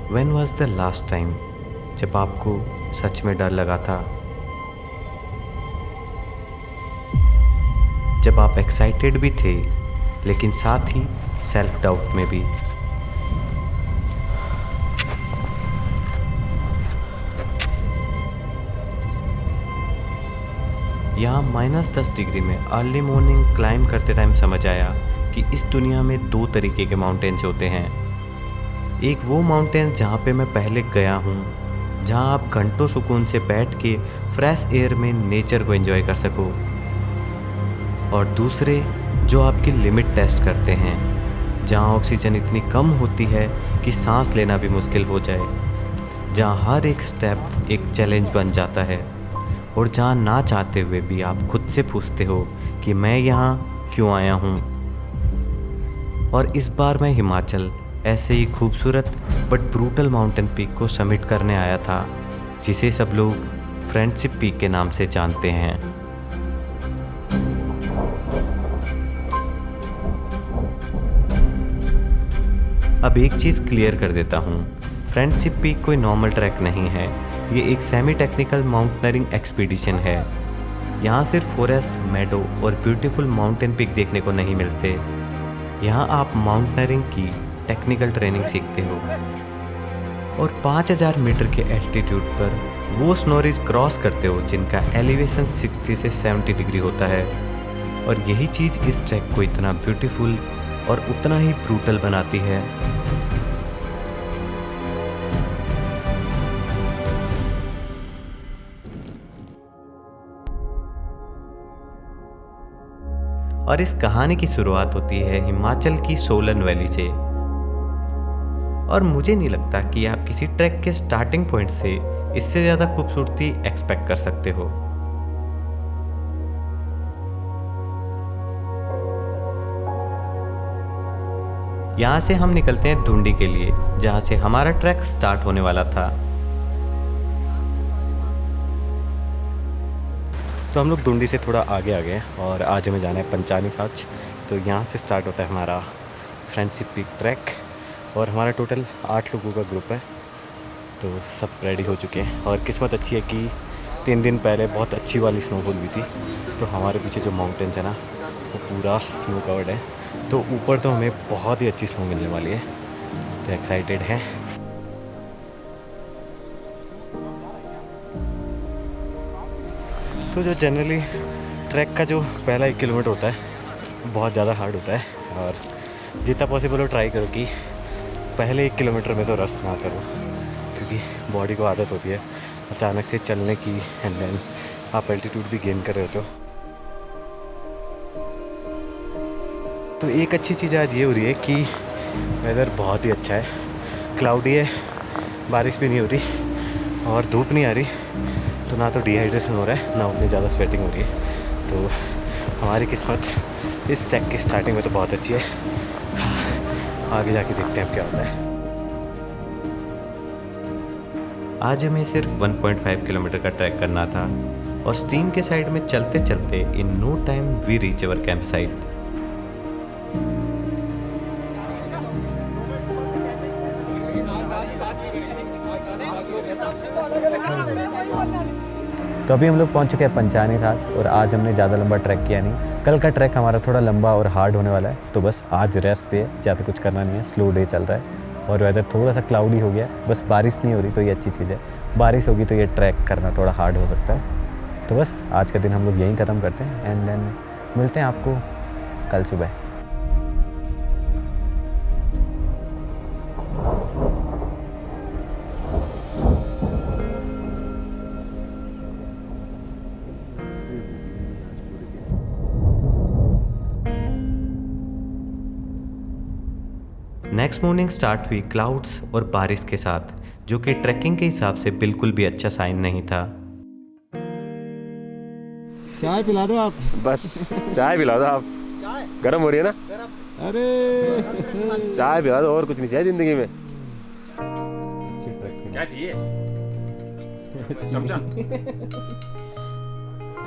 When was the last time जब आपको सच में डर लगा था? जब आप एक्साइटेड भी थे लेकिन साथ ही सेल्फ डाउट में भी। यहाँ -10 डिग्री में अर्ली मॉर्निंग क्लाइंब करते टाइम समझ आया कि इस दुनिया में 2 तरीके के माउंटेन्स होते हैं। एक वो माउंटेन जहाँ पे मैं पहले गया हूँ, जहाँ आप घंटों सुकून से बैठ के फ्रेश एयर में नेचर को एंजॉय कर सको, और दूसरे जो आपकी लिमिट टेस्ट करते हैं, जहाँ ऑक्सीजन इतनी कम होती है कि सांस लेना भी मुश्किल हो जाए, जहाँ हर एक स्टेप एक चैलेंज बन जाता है, और जहाँ ना चाहते हुए भी आप खुद से पूछते हो कि मैं यहाँ क्यों आया हूँ। और इस बार मैं हिमाचल ऐसे ही खूबसूरत बट ब्रूटल माउंटेन पीक को समिट करने आया था, जिसे सब लोग फ्रेंडशिप पीक के नाम से जानते हैं। अब एक चीज़ क्लियर कर देता हूँ, फ्रेंडशिप पीक कोई नॉर्मल ट्रैक नहीं है, ये एक सेमी टेक्निकल माउंटेनियरिंग एक्सपीडिशन है। यहाँ सिर्फ फॉरेस्ट, मेडो और ब्यूटीफुल माउंटेन पीक देखने को नहीं मिलते, यहाँ आप माउंटेनियरिंग की टेक्निकल ट्रेनिंग सीखते हो, और 5000 मीटर के एल्टीट्यूड पर वो स्नो रिज क्रॉस करते हो जिनका एलिवेशन 60 से 70 डिग्री होता है। और यही चीज़ इस ट्रैक को इतना ब्यूटीफुल और उतना ही ब्रूटल बनाती है। और इस कहानी की शुरुआत होती है हिमाचल की सोलन वैली से। और मुझे नहीं लगता कि आप किसी ट्रैक के स्टार्टिंग पॉइंट से इससे ज़्यादा खूबसूरती एक्सपेक्ट कर सकते हो। यहाँ से हम निकलते हैं धुंडी के लिए, जहाँ से हमारा ट्रैक स्टार्ट होने वाला था। तो हम लोग धुंडी से थोड़ा आगे आ गए और आज हमें जाना है पंचानी साच। तो यहाँ से स्टार्ट होता है हमारा फ्रेंडशिप पीक ट्रैक, और हमारा टोटल 8 लोगों का ग्रुप है। तो सब रेडी हो चुके हैं, और किस्मत अच्छी है कि 3 दिन पहले बहुत अच्छी वाली स्नोफॉल हुई थी, तो हमारे पीछे जो माउंटेन्स है ना वो पूरा स्नो कवर्ड है। तो ऊपर तो हमें बहुत ही अच्छी स्नो मिलने वाली है, तो एक्साइटेड है। तो जो जनरली ट्रैक का जो पहला 1 किलोमीटर होता है बहुत ज़्यादा हार्ड होता है, और जितना पॉसिबल हो ट्राई करो कि पहले 1 किलोमीटर में तो रश ना करो, क्योंकि बॉडी को आदत होती है अचानक से चलने की, एंड देन आप एल्टीट्यूड भी गेन कर रहे होते हो। तो एक अच्छी चीज़ आज ये हो रही है कि वेदर बहुत ही अच्छा है, क्लाउडी है, बारिश भी नहीं हो रही और धूप नहीं आ रही, तो ना तो डिहाइड्रेशन हो रहा है ना उतनी ज़्यादा स्वेटिंग हो रही है। तो हमारी किस्मत इस ट्रैक की स्टार्टिंग में तो बहुत अच्छी है। आगे जाके देखते हैं अब क्या होता है। आज हमें सिर्फ 1.5 किलोमीटर का ट्रैक करना था, और स्ट्रीम के साइड में चलते चलते in no time we reach our camp site. तो अभी हम लोग पहुंच चुके हैं पंचानी साच, और आज हमने ज़्यादा लंबा ट्रैक किया नहीं। कल का ट्रैक हमारा थोड़ा लंबा और हार्ड होने वाला है, तो बस आज रेस्ट है, ज़्यादा कुछ करना नहीं है। स्लो डे चल रहा है और वेदर थोड़ा सा क्लाउडी हो गया, बस बारिश नहीं हो रही, तो ये अच्छी चीज़ है। बारिश होगी तो ये ट्रैक करना थोड़ा हार्ड हो सकता है। तो बस आज का दिन हम लोग यहीं ख़त्म करते हैं, एंड देन मिलते हैं आपको कल सुबह। नेक्स्ट मॉर्निंग स्टार्ट हुई क्लाउड्स और बारिश के साथ, जो कि ट्रैकिंग के हिसाब से बिल्कुल भी अच्छा साइन नहीं था। चाय पिला दो आप। बस चाय पिला दो आप, गर्म हो रही है ना। अरे चाय पिला दो, और कुछ नहीं चाहिए जिंदगी में। क्या चाहिए? चमचा।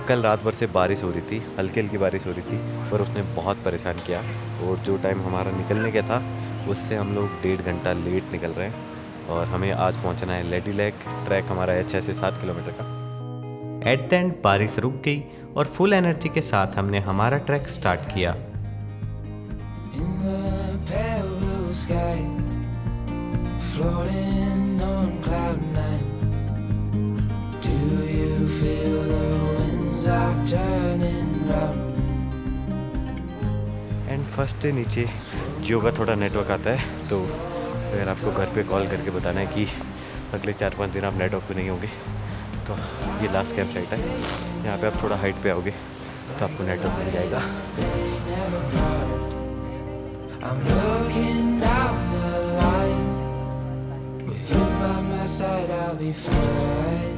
कल रात भर से बारिश हो रही थी, हल्की हल्की बारिश हो रही थी, पर उसने बहुत परेशान किया, और जो टाइम हमारा निकलने का था उससे हम लोग 1.5 घंटा लेट निकल रहे हैं। और हमें आज पहुंचना है लेडी लेक। ट्रैक हमारा है 6 से 7 किलोमीटर का। एट द एंड बारिश रुक गई और फुल एनर्जी के साथ हमने हमारा ट्रैक स्टार्ट किया। In the pale blue sky, floating on cloud nine. Do you feel the winds are turning round? And first day नीचे जियो का थोड़ा नेटवर्क आता है, तो अगर आपको घर पे कॉल करके बताना है कि अगले 4-5 दिन आप नेटवर्क पे नहीं होंगे तो ये लास्ट कैंप साइट है। यहाँ पे आप थोड़ा हाइट पे आओगे तो आपको नेटवर्क मिल जाएगा। I'm looking down the line. With you by my side, I'll be fine.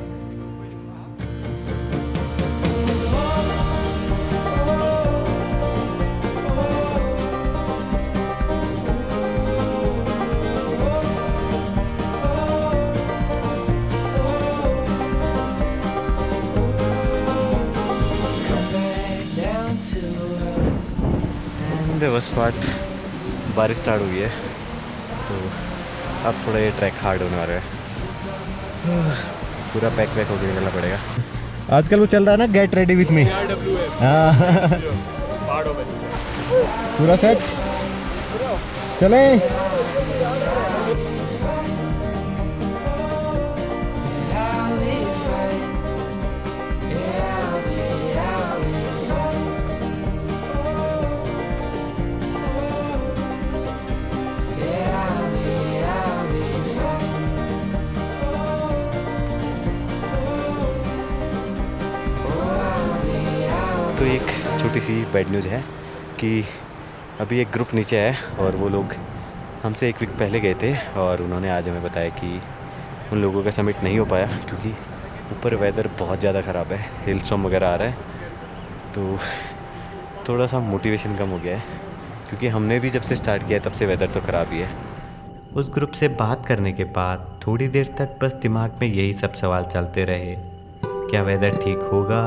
Come back down to earth. And the worst part, बारिश स्टार्ट हो गई है तो अब थोड़ा ये ट्रैक हार्ड होने वाला है। पूरा पैक होकर निकलना पड़ेगा। आजकल वो चल रहा है ना, गेट रेडी विथ मी। पूरा सेट चले। I'll be fine. Yeah, I'll be fine. Yeah, I'll be fine. तो एक छोटी सी बैड न्यूज़ है कि अभी एक ग्रुप नीचे है और वो लोग हमसे एक वीक पहले गए थे और उन्होंने आज हमें बताया कि उन लोगों का समिट नहीं हो पाया क्योंकि ऊपर वेदर बहुत ज़्यादा ख़राब है, हिल स्टॉर्म वगैरह आ रहा है। तो थोड़ा सा मोटिवेशन कम हो गया है क्योंकि हमने भी जब से स्टार्ट किया है तब से वेदर तो ख़राब ही है। उस ग्रुप से बात करने के बाद थोड़ी देर तक बस दिमाग में यही सब सवाल चलते रहे, क्या वेदर ठीक होगा,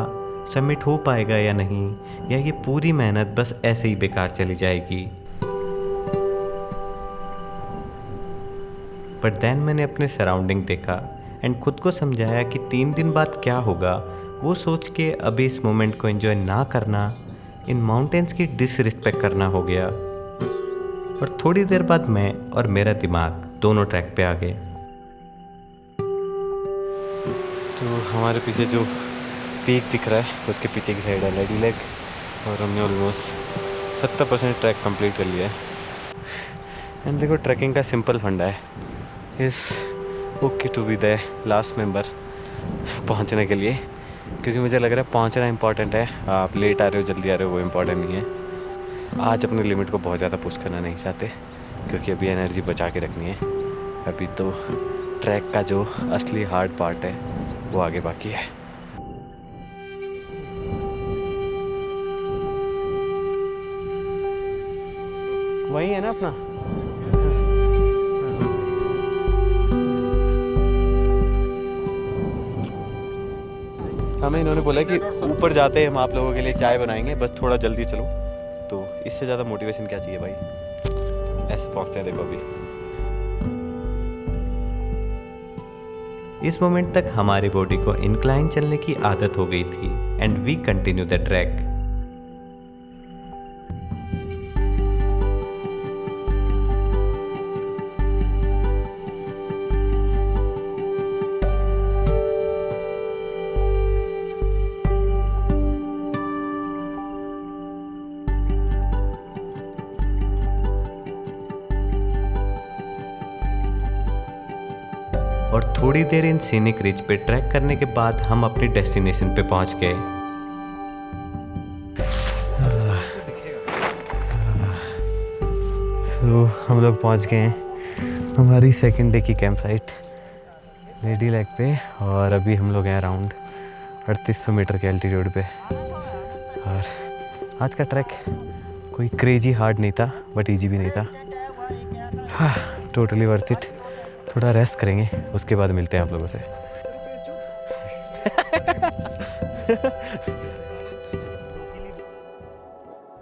सबमिट हो पाएगा या नहीं, या ये पूरी मेहनत बस ऐसे ही बेकार चली जाएगी। बट देन मैंने अपने सराउंडिंग देखा एंड खुद को समझाया कि 3 दिन बाद क्या होगा, वो सोच के अभी इस मोमेंट को एंजॉय ना करना इन माउंटेन्स की डिसरिस्पेक्ट करना हो गया। और थोड़ी देर बाद मैं और मेरा दिमाग दोनों ट्रैक पे आ गए। तो हमारे पीछे जो पीक दिख रहा है उसके पीछे की साइड है लेडी लेक और हमने ऑलमोस्ट 70% ट्रैक कंप्लीट कर लिया है। एंड देखो ट्रैकिंग का सिंपल फंडा है, is okay to be the last member पहुंचने के लिए, क्योंकि मुझे लग रहा है पहुंचना इंपॉर्टेंट है। आप लेट आ रहे हो जल्दी आ रहे हो वो इम्पॉर्टेंट नहीं है। आज अपने लिमिट को बहुत ज़्यादा पुश करना नहीं चाहते क्योंकि अभी एनर्जी बचा के रखनी है। अभी तो ट्रैक का जो असली हार्ड पार्ट है वो आगे बाकी है। वही है ना अपना। हमें इन्होंने बोला कि ऊपर जाते हैं हम आप लोगों के लिए चाय बनाएंगे, बस थोड़ा जल्दी चलो। तो इससे ज़्यादा मोटिवेशन क्या चाहिए भाई। ऐसे पहुँचते हैं देखो अभी। इस मोमेंट तक हमारी बॉडी को इंक्लाइन चलने की आदत हो गई थी and we continue the track. और थोड़ी देर इन सीनिक रिज पे ट्रैक करने के बाद हम अपनी डेस्टिनेशन पे पहुंच गए। तो हम लोग पहुंच गए हैं हमारी सेकंड डे की कैंप साइट लेडी लेक पे और अभी हम लोग हैं अराउंड 3800 मीटर के एल्टीट्यूड पे। और आज का ट्रैक कोई क्रेजी हार्ड नहीं था बट इजी भी नहीं था। हाँ, टोटली वर्थ इट। थोड़ा रेस्ट करेंगे उसके बाद मिलते हैं आप लोगों से।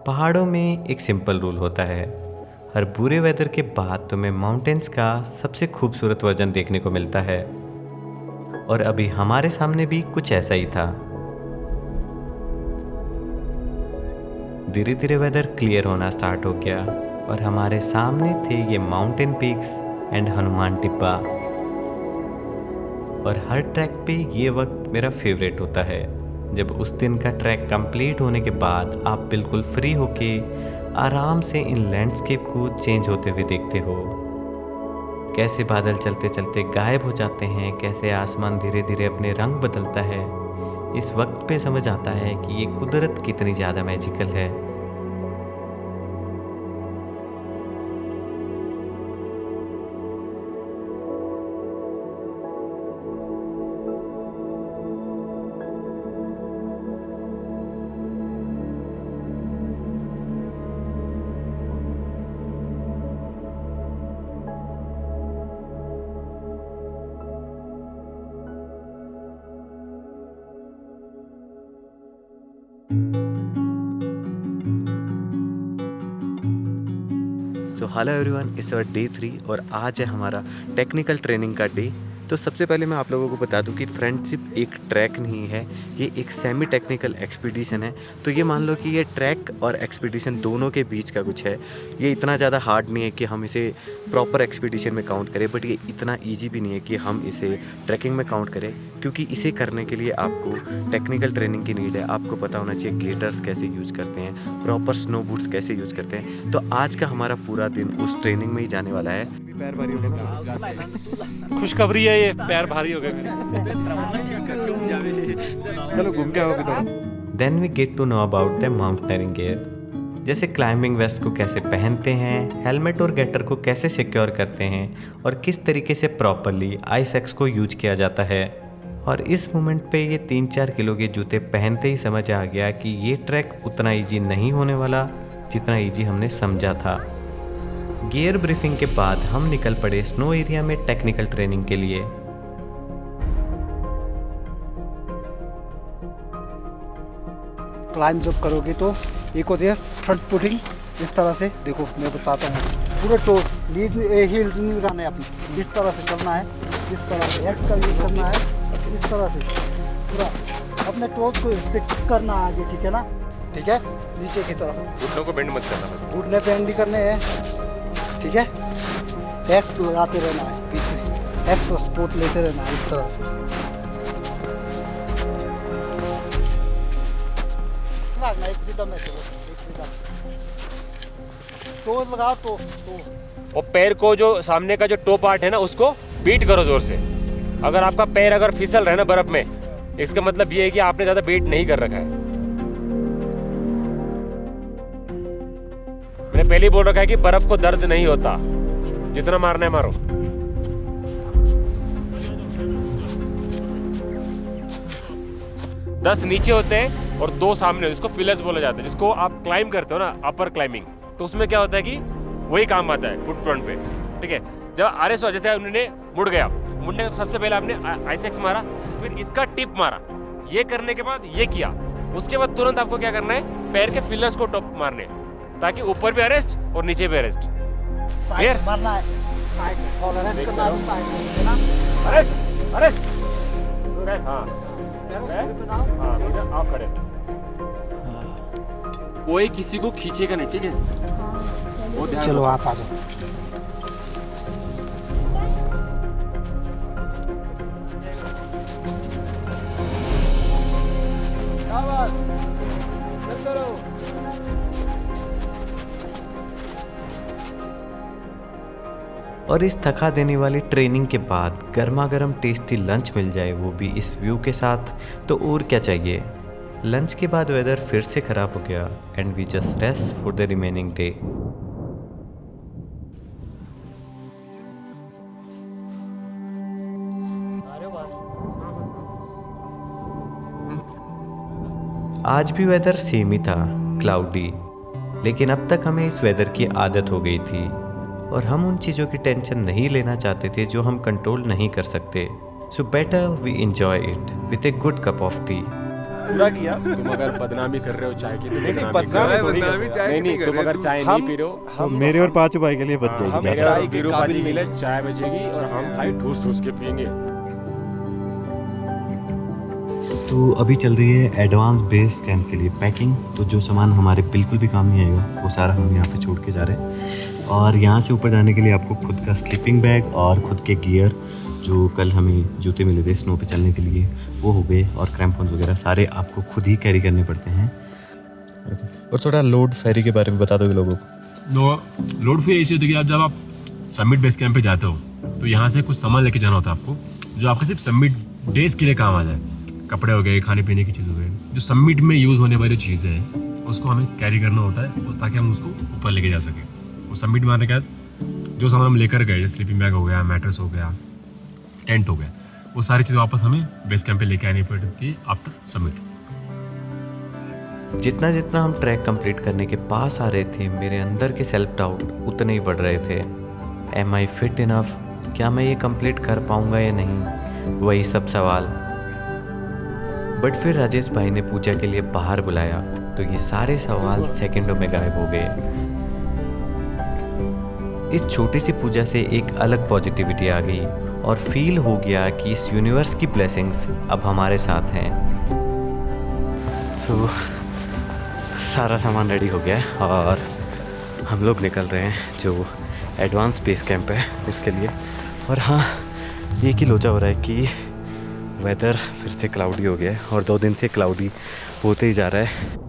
पहाड़ों में एक सिंपल रूल होता है, हर बुरे वेदर के बाद तुम्हें माउंटेन्स का सबसे खूबसूरत वर्जन देखने को मिलता है, और अभी हमारे सामने भी कुछ ऐसा ही था। धीरे धीरे वेदर क्लियर होना स्टार्ट हो गया और हमारे सामने थे ये mountain peaks and Hanuman Tibba. और हर ट्रैक पे ये वक्त मेरा फेवरेट होता है, जब उस दिन का ट्रैक कंप्लीट होने के बाद आप बिल्कुल फ्री होके आराम से इन लैंडस्केप को चेंज होते हुए देखते हो। कैसे बादल चलते चलते गायब हो जाते हैं, कैसे आसमान धीरे धीरे अपने रंग बदलता है। इस वक्त पे समझ आता है कि ये कुदरत कितनी ज़्यादा मैजिकल है। So hello everyone, it's our day 3 और आज है हमारा टेक्निकल ट्रेनिंग का डे। तो सबसे पहले मैं आप लोगों को बता दूं कि फ्रेंडशिप एक ट्रैक नहीं है, ये एक सेमी टेक्निकल एक्सपीडिशन है। तो ये मान लो कि ये ट्रैक और एक्सपीडिशन दोनों के बीच का कुछ है। ये इतना ज़्यादा हार्ड नहीं है कि हम इसे प्रॉपर एक्सपीडिशन में काउंट करें, बट ये इतना ईजी भी नहीं है कि हम इसे ट्रैकिंग में काउंट करें, क्योंकि इसे करने के लिए आपको टेक्निकल ट्रेनिंग की नीड है। आपको पता होना चाहिए ग्लिटर्स कैसे यूज़ करते हैं, प्रॉपर स्नो बूट्स कैसे यूज़ करते हैं। तो आज का हमारा पूरा दिन उस ट्रेनिंग में ही जाने वाला है। पैर भारी हो गए, खुशखबरी है, ये पैर भारी हो गए। चलो घूम के आओगे तो। Then we get to know about the mountaineering gear, जैसे क्लाइंबिंग वेस्ट को कैसे पहनते हैं, हेलमेट और गेटर को कैसे सिक्योर करते हैं, और किस तरीके से प्रॉपरली आइस एक्स को यूज किया जाता है। और इस मोमेंट पे ये 3-4 किलो के जूते पहनते ही समझ आ गया कि ये ट्रैक उतना ईजी नहीं होने वाला जितना ईजी हमने समझा था। गियर ब्रीफिंग के बाद हम निकल पड़े स्नो एरिया में टेक्निकल ट्रेनिंग के लिए। क्लाइंब जब करोगे तो एक होती है फ्रंट पुटिंग, इस तरह से देखो मैं बताता हूँ। पूरे टोस हील्स नहीं लगाने अपने, इस तरह से चलना है, इस तरह से एक्स का यूज करना है, इस तरह से पूरा अपने टोस को स्टिक करना है आगे, ठीक है ना? ठीक है, नीचे की तरफ घुटनों को बेंड मत करना, बस घुटने बेंड नहीं करने हैं, ठीक है? एक्स को लगाते रहना है बीच में, एक्स को सपोर्ट लेते रहना है इस तरह से। एक रिदम में चलो, एक रिदम। टो लगाओ तो। और पैर को जो सामने का जो टो पार्ट है ना, उसको बीट करो जोर से। अगर आपका पैर अगर फिसल रहा है ना बर्फ में, इसका मतलब ये है कि आपने ज्यादा बीट नहीं कर रखा है। मैंने पहले ही बोल रखा है कि बर्फ को दर्द नहीं होता, जितना मारना है मारो। दस नीचे होते हैं और 2 सामने, जिसको फिलर्स बोला जाता है। जिसको आप क्लाइंब करते हो ना, अपर क्लाइंबिंग, तो उसमें क्या होता है कि वही काम आता है फुट फ्रंट पे, ठीक है? जब आरएस जैसे उन्होंने मुड़ गया, मुड़ने का सबसे पहले आपने आइसेक्स मारा, फिर इसका टिप मारा, ये करने के बाद ये किया, उसके बाद तुरंत आपको क्या करना है, पैर के फिलर्स को टॉप मारने, ताकि ऊपर भी अरेस्ट और नीचे भी अरेस्ट। क्लियर? मारना है साइड और अरेस्ट करना है साइड में ना, अरेस्ट अरेस्ट। हाँ आप खड़े, कोई किसी को खींचेगा नहीं, ठीक है? चलो आप आ जाओ। और इस थका देने वाली ट्रेनिंग के बाद गर्मा गर्म टेस्टी लंच मिल जाए, वो भी इस व्यू के साथ, तो और क्या चाहिए। लंच के बाद वेदर फिर से ख़राब हो गया and we just rest for the remaining day. आज भी वेदर सेम ही था, क्लाउडी, लेकिन अब तक हमें इस वेदर की आदत हो गई थी और हम उन चीज़ों की टेंशन नहीं लेना चाहते थे जो हम कंट्रोल नहीं कर सकते। So better we enjoy it with a good cup of tea. पूरा किया। तुम अगर बदनामी कर रहे हो चाय की तो नहीं, बदनामी बदनामी कर थोड़ी रहे हो। कर रहे हैं। नहीं नहीं, तुम अगर चाय नहीं पी रहे हो हम मेरे और पाँचों भाई के लिए बच हम जाएगी मेरे ज़्यादा। चाय और के वीरू काबिल पाजी के लिए नहीं। चाय बचेगी और हम भाई ठूस ठूस के पियेंगे। तो अभी चल रही है एडवांस बेस कैंप के लिए पैकिंग। तो जो सामान हमारे बिल्कुल भी काम नहीं आएगा वो सारा हम यहाँ पे छोड़ के जा रहे हैं। और यहाँ से ऊपर जाने के लिए आपको खुद का स्लीपिंग बैग और खुद के गियर, जो कल हमें जूते मिले थे स्नो पे चलने के लिए, वो हो गए, और क्रैम्पॉन्स वगैरह सारे आपको खुद ही कैरी करने पड़ते हैं। और थोड़ा लोड फेरी के बारे में बता दोगे लोगों को? लोड फिर ऐसी होती है कि जब आप समिट बेस कैंप पे जाते हो तो यहाँ से कुछ सामान लेके जाना होता है आपको, जो आपके सिर्फ समिट डेज के लिए काम आ जाए। कपड़े हो गए, खाने पीने की चीज़ हो गई, जो समिट में यूज़ होने वाली चीज़ें हैं उसको हमें कैरी करना होता है ताकि हम उसको ऊपर लेके जा सकें। वो समिट में आने के बाद जो सामान हम लेकर गए, जैसे स्लीपिंग बैग हो गया, मैट्रेस हो गया, टेंट हो गया, वो सारी चीज़ वापस हमें बेस कैंप पे लेके आनी पड़ती है आफ्टर समिट। जितना जितना हम ट्रैक कंप्लीट करने के पास आ रहे थे, मेरे अंदर के सेल्फ डाउट उतने ही बढ़ रहे थे। Am I fit enough? क्या मैं ये कंप्लीट कर पाऊँगा या नहीं, वही सब सवाल। बट फिर राजेश भाई ने पूजा के लिए बाहर बुलाया तो ये सारे सवाल सेकंडों में गायब हो गए। इस छोटी सी पूजा से एक अलग पॉजिटिविटी आ गई और फील हो गया कि इस यूनिवर्स की ब्लेसिंग्स अब हमारे साथ हैं। तो सारा सामान रेडी हो गया है और हम लोग निकल रहे हैं जो एडवांस बेस कैंप है उसके लिए। और हाँ, एक ही लोचा हो रहा है कि वेदर फिर से क्लाउडी हो गया है और 2 दिन से क्लाउडी होते ही जा रहा है।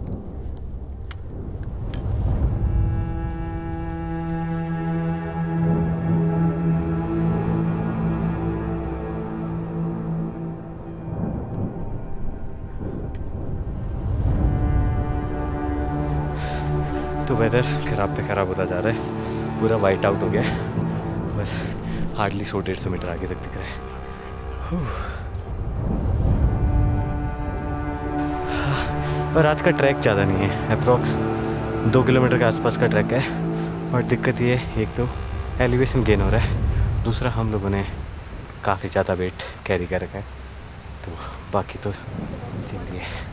तो वेदर खराब पे ख़राब होता जा रहा है, पूरा वाइट आउट हो गया है, बस हार्डली 100-150 मीटर आगे तक दिख रहा है। और आज का ट्रैक ज़्यादा नहीं है, अप्रॉक्स 2 किलोमीटर के आसपास का ट्रैक है। और दिक्कत ये है, एक तो एलिवेशन गेन हो रहा है, दूसरा हम लोगों ने काफ़ी ज़्यादा वेट कैरी कर रखा है, तो बाकी तो चिंती है।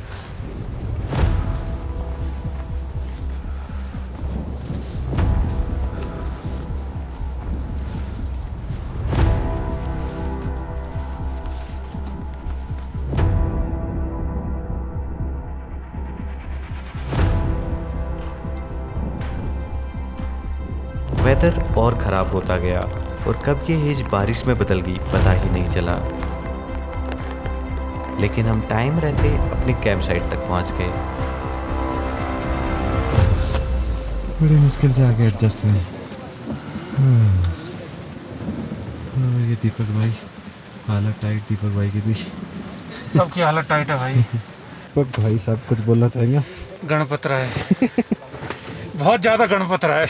वेदर और ख़राब होता गया और कब ये एज बारिश में बदल गई पता ही नहीं चला। लेकिन हम टाइम रहते अपनी कैंप साइट तक पहुंच गए। बड़ी मुश्किल से आगे एडजस्ट हुए। ये दीपक भाई, हालत टाइट दीपक भाई की भी। सबकी हालत टाइट है भाई। दीपक भाई साहब कुछ बोलना चाहेंगे? गणपत राय बहुत ज़्यादा गणपत राय।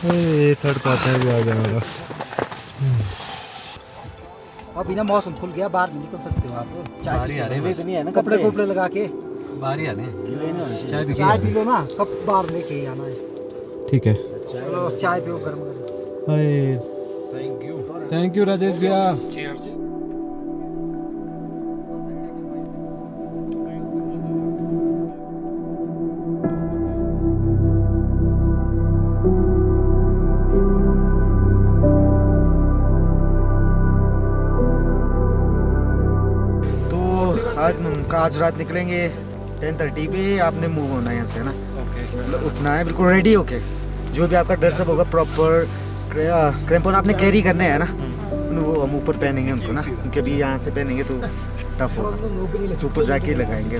ये थर्ड पार्टनर भी आ गया मेरा। अभी ना मौसम खुल गया, बाहर नहीं निकल सकते हो आप। बाहर ही आ रहे हैं बस। नहीं है ना, कपड़े कपड़े लगा के बाहर ही आने, चाय भी चाय पी लो ना, कप बाहर लेके ही आना है। ठीक है। चलो चाय पियो गर्म गर्म। थैंक यू राजेश भैया। आज रात निकलेंगे 10:30 पे। आपने मूव होना है यहाँ से, है ना? मतलब उठना है बिल्कुल रेडी होके। जो भी आपका ड्रेसअप होगा प्रॉपर, क्रैम्पॉन आपने कैरी करने हैं ना, वो हम ऊपर पहनेंगे उनको ना, क्योंकि अभी यहाँ से पहनेंगे तो टफ होगा, तो ऊपर जाके लगाएंगे,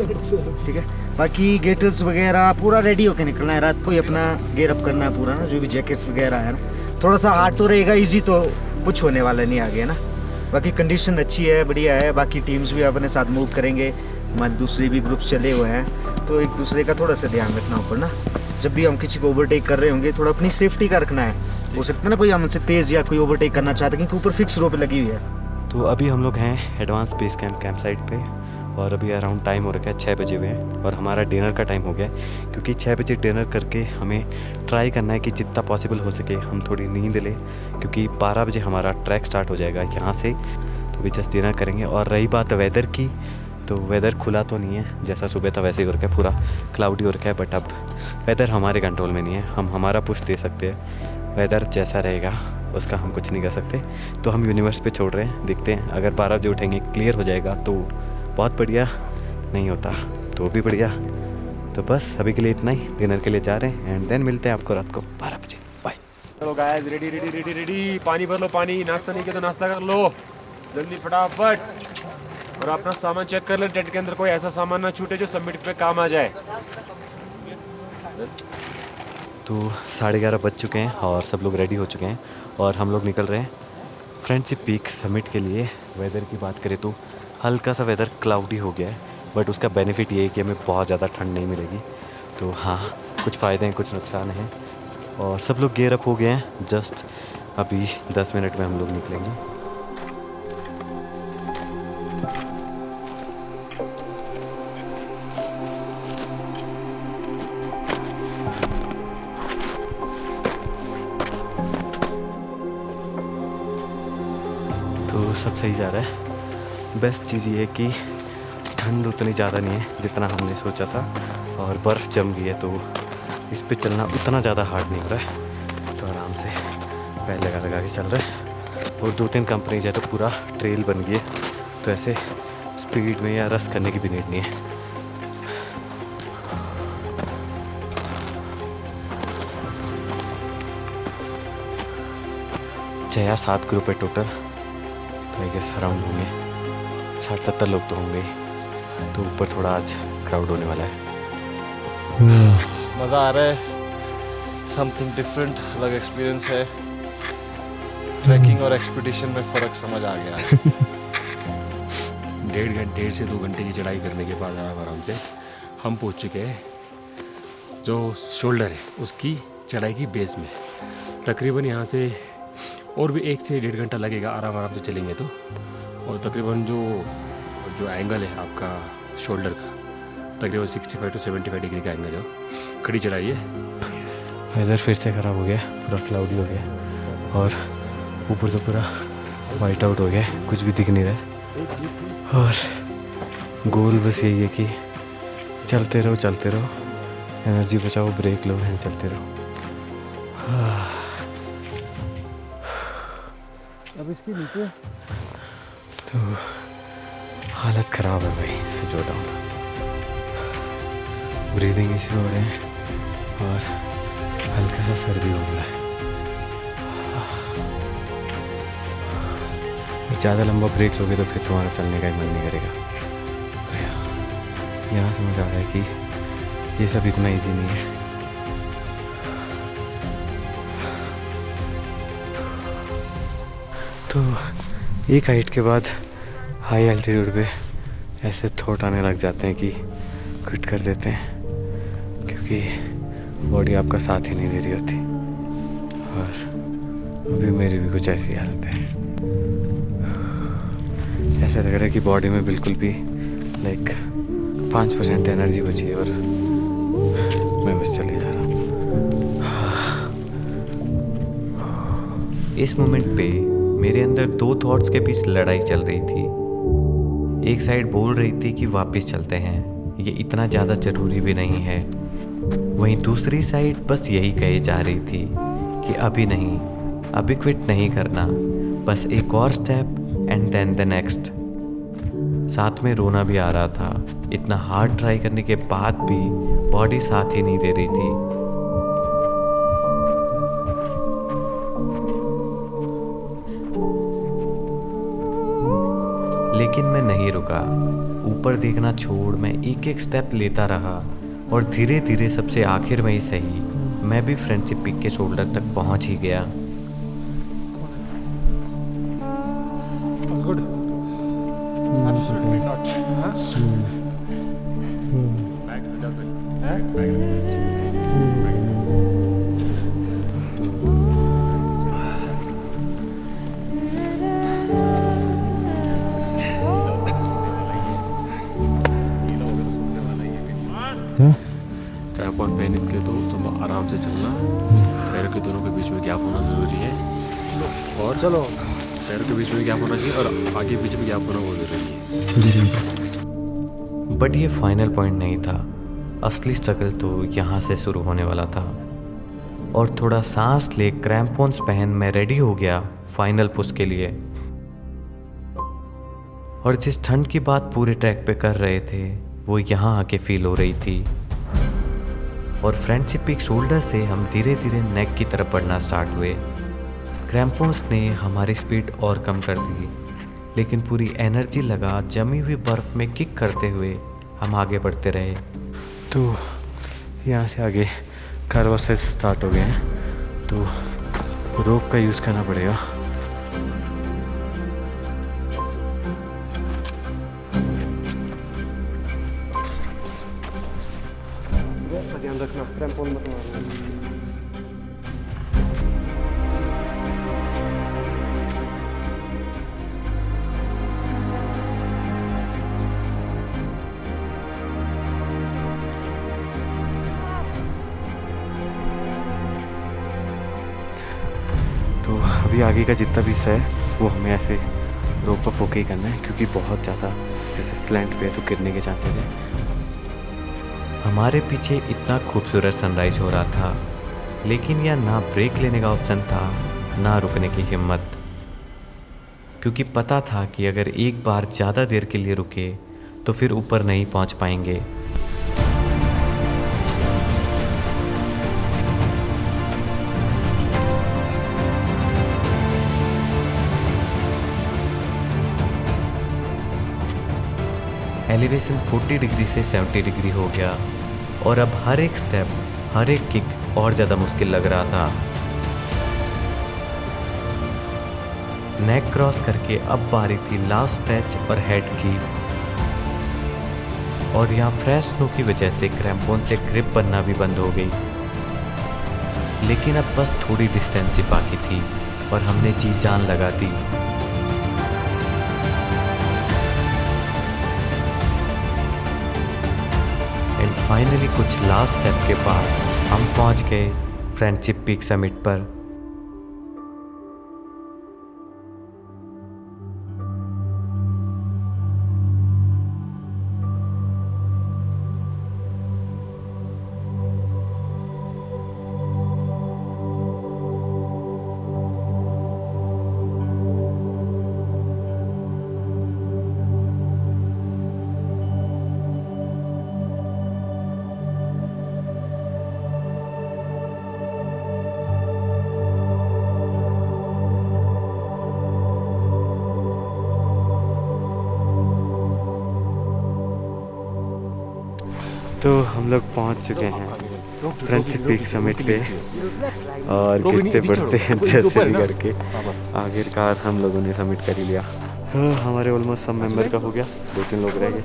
ठीक है? बाकी गेटर्स वगैरह पूरा रेडी होके निकलना है। रात को ही अपना गेयर अप करना है पूरा ना, जो भी जैकेट्स वगैरह है ना। थोड़ा सा हार्ड तो रहेगा, ईजी तो कुछ होने वाला नहीं आगे, है ना? बाकी कंडीशन अच्छी है, बढ़िया है। बाकी टीम्स भी अपने साथ मूव करेंगे, हमारे दूसरे भी ग्रुप्स चले हुए हैं, तो एक दूसरे का थोड़ा सा ध्यान रखना ऊपर ना। जब भी हम किसी को ओवरटेक कर रहे होंगे, थोड़ा अपनी सेफ्टी का रखना है। हो सकता है ना कोई हमसे तेज़ या कोई ओवरटेक करना चाहता है, क्योंकि ऊपर फिक्स रोप लगी हुई है। तो अभी हम लोग हैं एडवांस बेस कैंप साइट पे, और अभी अराउंड टाइम हो रखा है 6 बजे हुए हैं, और हमारा डिनर का टाइम हो गया है, क्योंकि 6 बजे डिनर करके हमें ट्राई करना है कि जितना पॉसिबल हो सके हम थोड़ी नींद लें, क्योंकि 12 बजे हमारा ट्रैक स्टार्ट हो जाएगा यहाँ से, तो भी जस्ट डिनर करेंगे। और रही बात वेदर की, तो वेदर खुला तो नहीं है, जैसा सुबह था वैसे ही हो रखा है, पूरा क्लाउडी हो रखा है। बट अब वेदर हमारे कंट्रोल में नहीं है, हम हमारा पुश दे सकते हैं, वेदर जैसा रहेगा उसका हम कुछ नहीं कर सकते। तो हम यूनिवर्स पे छोड़ रहे हैं, देखते हैं अगर 12 बजे उठेंगे क्लियर हो जाएगा तो बहुत बढ़िया, नहीं होता तो भी बढ़िया। तो बस अभी के लिए इतना ही, डिनर के लिए जा रहे हैं एंड देन मिलते हैं आपको रात को 12 बजे। बाय। चलो guys, ready ready ready ready, पानी भर लो, पानी, नाश्ता नहीं किया तो नाश्ता कर लो जल्दी फटाफट। और अपना सामान चेक कर ले, टेंट के अंदर कोई ऐसा सामान ना छूटे जो समिट पे काम आ जाए। तो 11:30 बज चुके हैं और सब लोग रेडी हो चुके हैं और हम लोग निकल रहे हैं फ्रेंडशिप पीक समिट के लिए। वेदर की बात करें तो हल्का सा वेदर क्लाउडी हो गया है, बट उसका बेनिफिट ये है कि हमें बहुत ज़्यादा ठंड नहीं मिलेगी। तो हाँ, कुछ फ़ायदे हैं, कुछ नुकसान हैं। और सब लोग गेयर अप हो गए हैं, जस्ट अभी 10 मिनट में हम लोग निकलेंगे। तो सब सही जा रहा है। बेस्ट चीज़ ये है कि ठंड उतनी ज़्यादा नहीं है जितना हमने सोचा था, और बर्फ़ जम गई है तो इस पे चलना उतना ज़्यादा हार्ड नहीं हो रहा है। तो आराम से पैर लगा के चल रहा है। और 2-3 कंपनीज है तो पूरा ट्रेल बन गई है, तो ऐसे स्पीड में या रस करने की भी नीड नहीं है। छः या 7 ग्रुप है टोटल, तो आई गेस अराउंड होंगे 60-70 लोग तो होंगे ही। तो ऊपर थोड़ा आज क्राउड होने वाला है। मज़ा आ रहा है, समथिंग डिफरेंट, अलग एक्सपीरियंस है। ट्रैकिंग और एक्सपीडिशन में फ़र्क समझ आ गया। 1.5 से 2 घंटे की चढ़ाई करने के बाद आराम से हम पहुंच चुके हैं जो शोल्डर है उसकी चढ़ाई की बेस में। तकरीबन यहाँ से और भी 1 से 1.5 घंटा लगेगा आराम से चलेंगे तो। और तकरीबन जो एंगल है आपका शोल्डर का, तकरीबन 65 to 75 डिग्री का एंगल है, खड़ी चढ़ाई है। वेदर फिर से ख़राब हो गया, पूरा क्लाउडी हो गया और ऊपर तो पूरा वाइट आउट हो गया, कुछ भी दिख नहीं रहा है। और गोल बस यही है कि चलते रहो, एनर्जी बचाओ, ब्रेक लो एंड चलते रहो। अब इसके नीचे तो हालत ख़राब है भाई, सच बताऊँ। ब्रीदिंग इशू हो रहे हैं और हल्का सा सर भी हो रहा है। ज़्यादा लंबा ब्रेक लोगे तो फिर तुम्हारा चलने का ही मन नहीं करेगा। तो यहाँ समझ आ रहा है कि ये सब इतना ईजी नहीं है। तो एक हाइट के बाद हाई एल्टीट्यूड पे ऐसे थॉट आने लग जाते हैं कि क्विट कर देते हैं, क्योंकि बॉडी आपका साथ ही नहीं दे रही होती। और अभी मेरी भी कुछ ऐसी हालत है, ऐसा लग रहा है कि बॉडी में बिल्कुल भी 5% एनर्जी बची है और मैं बस चले जा रहा हूँ। इस मोमेंट पे मेरे अंदर 2 थॉट्स के बीच लड़ाई चल रही थी। एक साइड बोल रही थी कि वापस चलते हैं, ये इतना ज़्यादा ज़रूरी भी नहीं है। वहीं दूसरी साइड बस यही कही जा रही थी कि अभी नहीं, अभी क्विट नहीं करना, बस एक और step and then the next. साथ में रोना भी आ रहा था, इतना हार्ड ट्राई करने के बाद भी बॉडी साथ ही नहीं दे रही थी। लेकिन मैं नहीं रुका, ऊपर देखना छोड़ मैं एक स्टेप लेता रहा और धीरे धीरे सबसे आखिर में ही सही मैं भी फ्रेंडशिप पीक के शोल्डर तक पहुंच ही गया। ट्राइपॉड पहन के तो तुम आराम से चलना, पैरों के दोनों के बीच में गैप होना ज़रूरी है। और पैरों के बीच में गैप होना चाहिए और आगे पीछे भी गैप होना बहुत ज़रूरी है। बट ये फाइनल पॉइंट नहीं था। असली स्ट्रगल तो यहाँ से शुरू होने वाला था। और थोड़ा सांस ले क्रैम्पोन्स पहन मैं रेडी हो गया फाइनल पुश के लिए। और जिस ठंड की बात पूरे ट्रैक पे कर रहे थे वो यहाँ आके फील हो रही थी। और फ्रेंडशिप पीक शोल्डर से हम धीरे धीरे नेक की तरफ बढ़ना स्टार्ट हुए। क्रैम्पोन्स ने हमारी स्पीड और कम कर दी, लेकिन पूरी एनर्जी लगा जमी हुई बर्फ़ में किक करते हुए हम आगे बढ़ते रहे। तो यहाँ से आगे कार्वासेस स्टार्ट हो गए हैं, तो रोप का यूज़ करना पड़ेगा। ध्यान रखना, क्रैम्पोन मत मारना। तो अभी आगे का जितना भी हिस्सा है वो हमें ऐसे रोप पर पोके ही करना है, क्योंकि बहुत ज़्यादा ऐसे स्लैंट पे है तो गिरने के चांसेस है। हमारे पीछे इतना खूबसूरत सनराइज हो रहा था, लेकिन यह ना ब्रेक लेने का ऑप्शन था ना रुकने की हिम्मत, क्योंकि पता था कि अगर एक बार ज़्यादा देर के लिए रुके तो फिर ऊपर नहीं पहुंच पाएंगे। एलिवेशन 40 डिग्री से 70 डिग्री हो गया और अब हर एक स्टेप, हर एक किक और ज़्यादा मुश्किल लग रहा था। नेक क्रॉस करके अब बारी थी लास्ट स्ट्रेच और हेड की। और यहाँ फ्रेश स्नो की वजह से क्रैम्पोन से ग्रिप बनना भी बंद हो गई। लेकिन अब बस थोड़ी डिस्टेंस ही बाकी थी और हमने जी जान लगा दी। एंड फाइनली कुछ लास्ट स्टेप के बाद हम पहुंच गए फ्रेंडशिप पीक समिट पर। तो हम लोग पहुंच चुके हैं फ्रेंडशिप पीक समिट पे और गिरते बढ़ते हैं जैसे भी करके आखिरकार हम लोगों ने समिट कर ही लिया। हमारे ऑलमोस्ट सब मेंबर का हो गया, 2-3 लोग रह गए,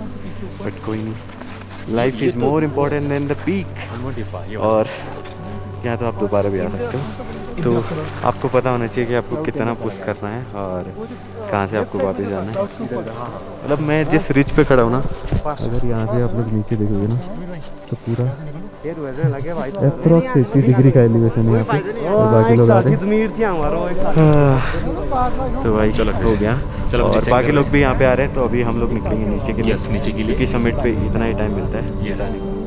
बट कोई नहीं। Life is more important then the peak. और यहाँ तो आप दोबारा भी आ सकते हो, तो आपको पता होना चाहिए कि आपको कितना पुश करना है और कहाँ से आपको वापस जाना है। मतलब मैं जिस रिच पे खड़ा हूँ ना, अगर यहाँ से आप लोग नीचे देखोगे ना तो पूरा अप्रॉक्स 80 डिग्री का एलिवेशन है यहाँ पे, और बाकी लोग आ रहे हैं। तो भाई चलो हो गया, चलो और जिससे बाकी लोग भी यहाँ पे आ रहे हैं, तो अभी हम लोग निकलेंगे नीचे के लिए। यस, नीचे के लिए, क्योंकि समिट पे इतना ही टाइम मिलता है ये जाने को।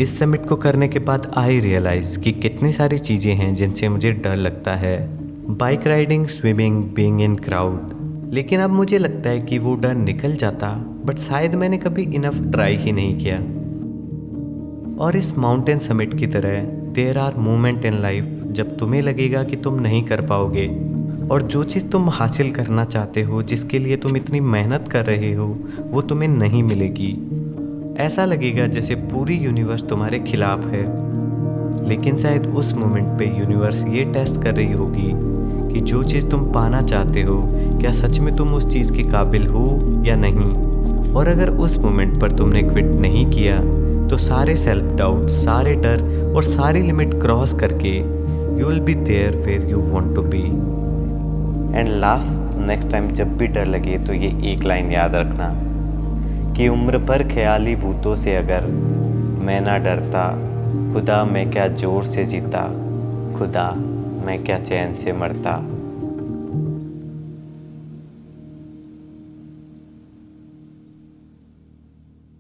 इस समिट को करने के बाद आई रियलाइज़ कि कितनी सारी चीज़ें हैं जिनसे मुझे डर लगता है। Bike riding, swimming, being in crowd. लेकिन अब मुझे लगता है कि वो डर निकल जाता, बट शायद मैंने कभी इनफ ट्राई ही नहीं किया। और इस माउंटेन समिट की तरह there are moment in life जब तुम्हें लगेगा कि तुम नहीं कर पाओगे, और जो चीज़ तुम हासिल करना चाहते हो, जिसके लिए तुम इतनी मेहनत कर रहे हो, वो तुम्हें नहीं मिलेगी। ऐसा लगेगा जैसे पूरी यूनिवर्स तुम्हारे खिलाफ है। लेकिन शायद उस मोमेंट पे यूनिवर्स ये टेस्ट कर रही होगी कि जो चीज़ तुम पाना चाहते हो, क्या सच में तुम उस चीज़ के काबिल हो या नहीं। और अगर उस मोमेंट पर तुमने क्विट नहीं किया तो सारे सेल्फ डाउट, सारे डर और सारी लिमिट क्रॉस करके you will be there where you want to be. And last, next time जब भी डर लगे तो ये एक लाइन याद रखना कि उम्र भर ख्याली भूतों से अगर मैं ना डरता, खुदा मैं क्या जोर से जीता, खुदा मैं क्या चैन से मरता।